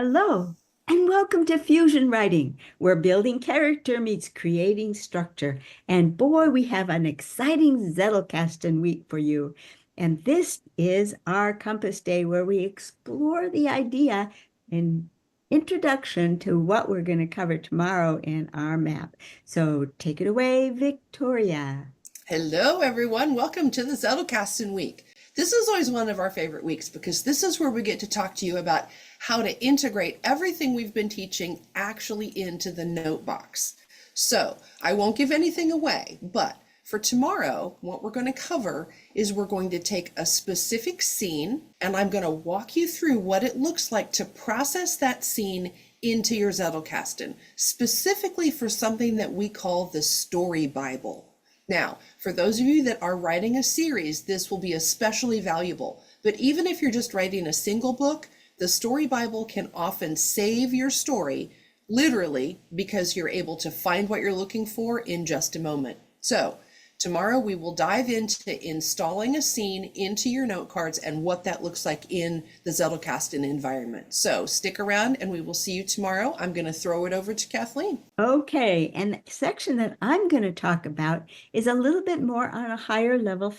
Hello, and welcome to Fusion Writing, where building character meets creating structure. And boy, we have an exciting Zettelkasten week for you. And this is our Compass Day, where we explore the idea and introduction to what we're going to cover tomorrow in our map. So take it away, Victoria. Hello, everyone. Welcome to the Zettelkasten week. This is always one of our favorite weeks because this is where we get to talk to you about how to integrate everything we've been teaching actually into the note box. So I won't give anything away, but for tomorrow, what we're going to cover is we're going to take a specific scene and I'm going to walk you through what it looks like to process that scene into your Zettelkasten, specifically for something that we call the story Bible. Now, for those of you that are writing a series, this will be especially valuable. But even if you're just writing a single book, the Story Bible can often save your story, literally, because you're able to find what you're looking for in just a moment. So, tomorrow we will dive into installing a scene into your note cards and what that looks like in the Zettelkasten environment. So, stick around and we will see you tomorrow. I'm going to throw it over to Kathleen. Okay, and the section that I'm going to talk about is a little bit more on a higher level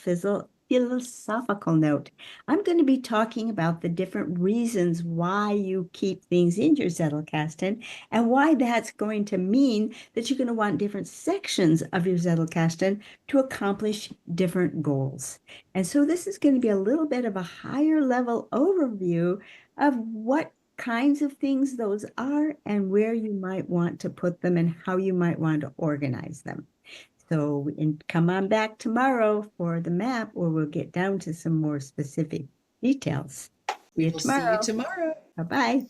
philosophical note. I'm going to be talking about the different reasons why you keep things in your Zettelkasten and why that's going to mean that you're going to want different sections of your Zettelkasten to accomplish different goals. And so this is going to be a little bit of a higher level overview of what kinds of things those are and where you might want to put them and how you might want to organize them. So come on back tomorrow for the map where we'll get down to some more specific details. See We you will see you tomorrow. tomorrow. Bye-bye.